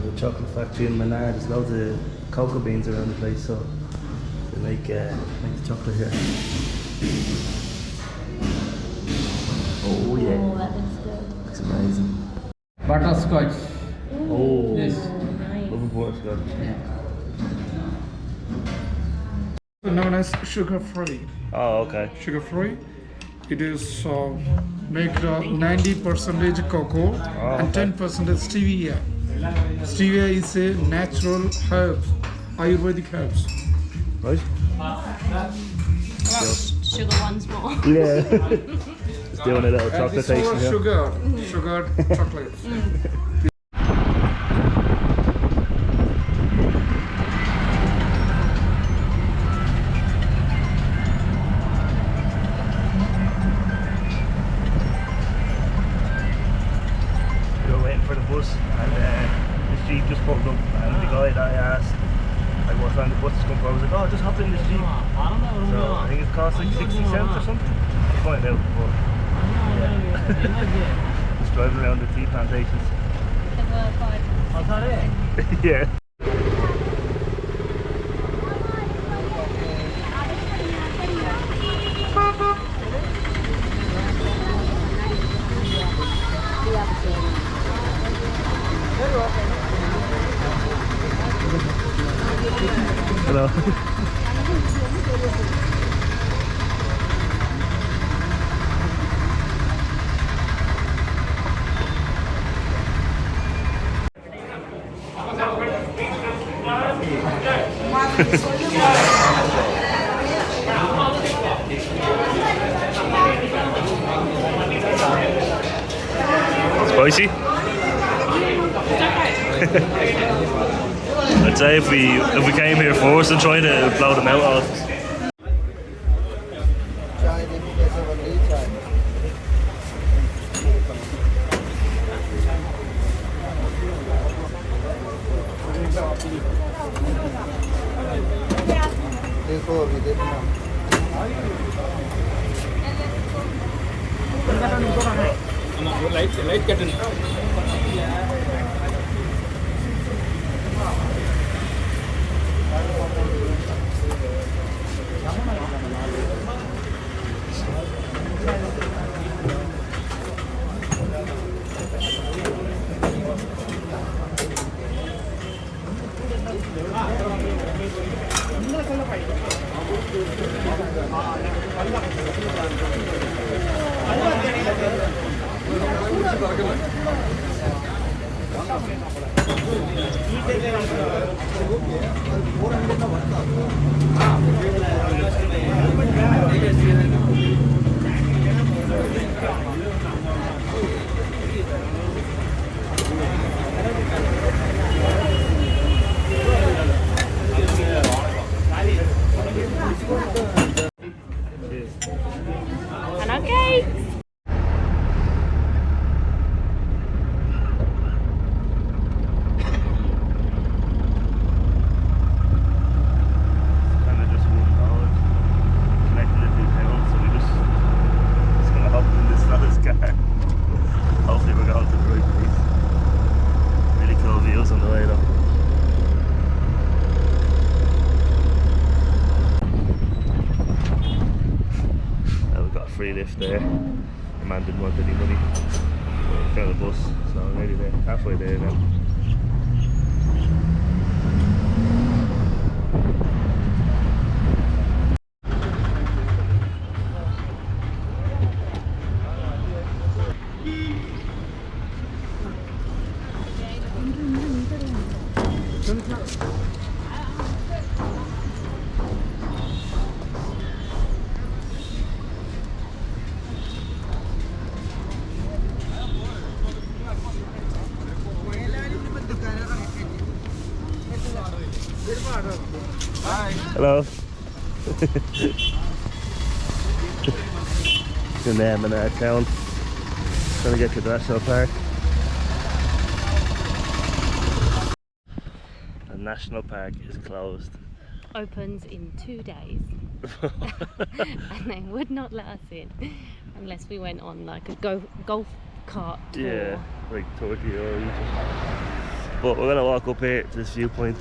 a chocolate factory in Munnar. There's loads of cocoa beans around the place, so they make the chocolate here. Oh yeah. Oh, that looks good. Looks amazing. Butterscotch. Oh, Yes. Nice. love butterscotch. Yeah. Known as sugar-free. Oh, okay. Sugar-free. It is made 90% cocoa and 10% stevia. Stevia is a natural herb, Ayurvedic herbs. Right? Sugar once more. Yeah. Just doing a little And chocolate this tasting was here. sugared chocolate. We were waiting for the bus, and the jeep just pulled up, and the guy that I asked, like, what time the bus is coming for, I was like, oh, just hop in this jeep. So I think it costs like 60 cents or something. I'll find out, but just driving around the tea plantations. Yeah. Hello. Spicy? I'd say if we came here first and tried to blow them out all. Light curtain. And okay. Kind of just one road connecting the two towns, so we just gonna hop in this fella's car. Hopefully we're going to the right place. Really cool views on the way though. We got a free lift there. The man didn't want any money. We found a bus, so I'm nearly there, halfway there now. Hello. In there, Munnar town. Trying to get to the national park. The national park is closed. Opens in 2 days. And they would not let us in unless we went on like a golf cart tour. Yeah, like Turkey or Egypt. But we're gonna walk up here to this viewpoint.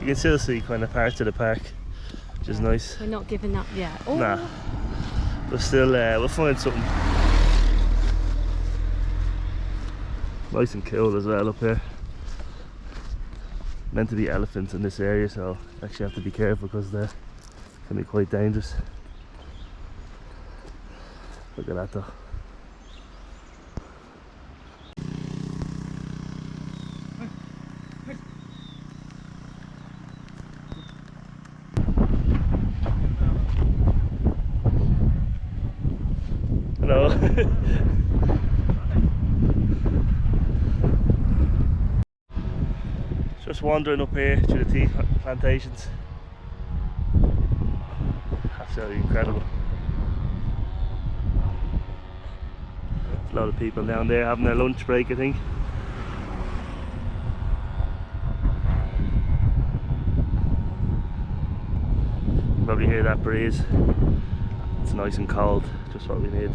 You can still see kind of parts of the park, which is nice. We're not giving up yet. Oh. Nah, but still, we'll find something nice and cool as well up here. Meant to be elephants in this area, so actually have to be careful because they can be quite dangerous. Look at that though. Hello. Just wandering up here through the tea plantations. Absolutely incredible. A lot of people down there having their lunch break, I think. You can probably hear that breeze. It's nice and cold, just what we need.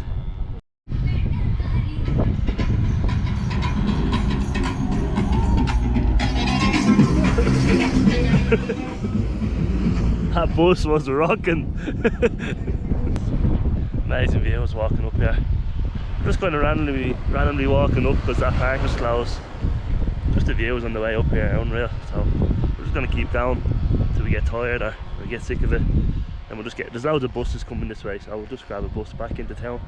That bus was rocking. Amazing views walking up here. Just kind of randomly walking up because that park was closed. Just the views on the way up here are unreal. So we're just going to keep going until we get tired or we get sick of it. And we'll just get, there's loads of buses coming this way, so we'll just grab a bus back into town.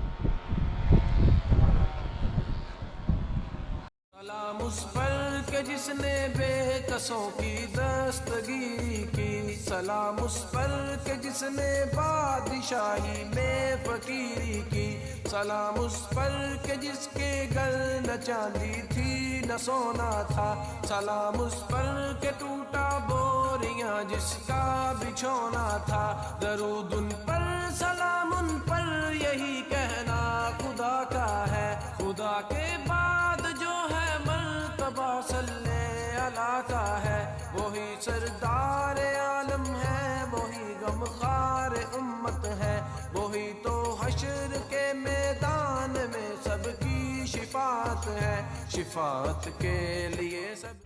सलाम उस पर के जिसने बेकसों की दस्तगीरी की, सलाम उस पर के जिसने बादशाही में फकीरी की, सलाम उस पर के जिसके घर न चांदी थी न सोना था, सलाम उस पर के टूटा बोरियां जिसका बिछोना था, दरूद उन पर सलाम उन पर यही कहना खुदा का है, खुदा के बाद जो है मर्तबा सल्ले अला का है, वही सरदार आलम है, वही गमखार उम्मत है, वही तो हश्र के मैदान में सबकी शिफात है, शिफात के लिए सब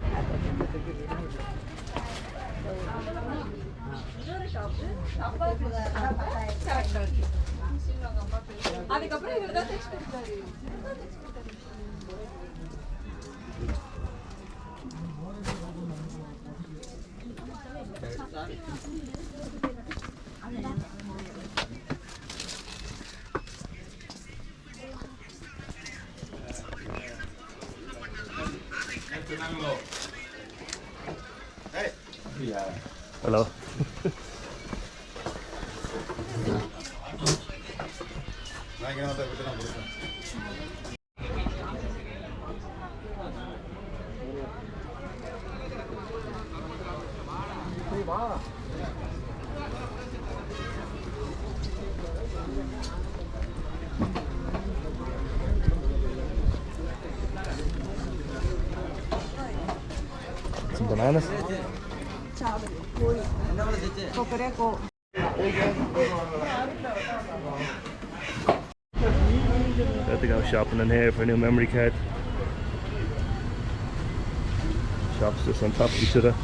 Hello. Some bananas. Got to go shopping in here for a new memory card. Shops just on top of each other.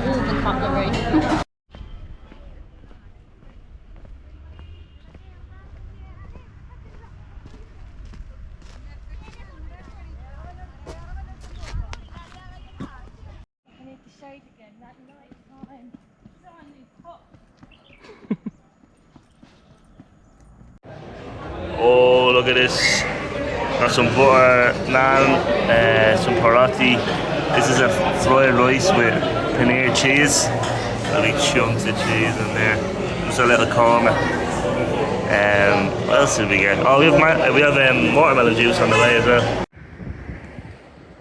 All the cutlery. Oh, look at this. Got some butter, naan, some parati. This is a fried rice with paneer cheese. Big chunks of cheese in there. Just a little korma. What else did we get? Oh, we have watermelon juice on the way as well.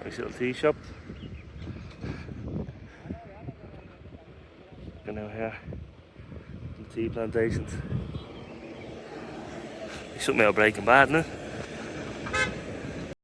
Nice little tea shop. Looking out here. Some tea plantations. Something out Breaking Bad, isn't it?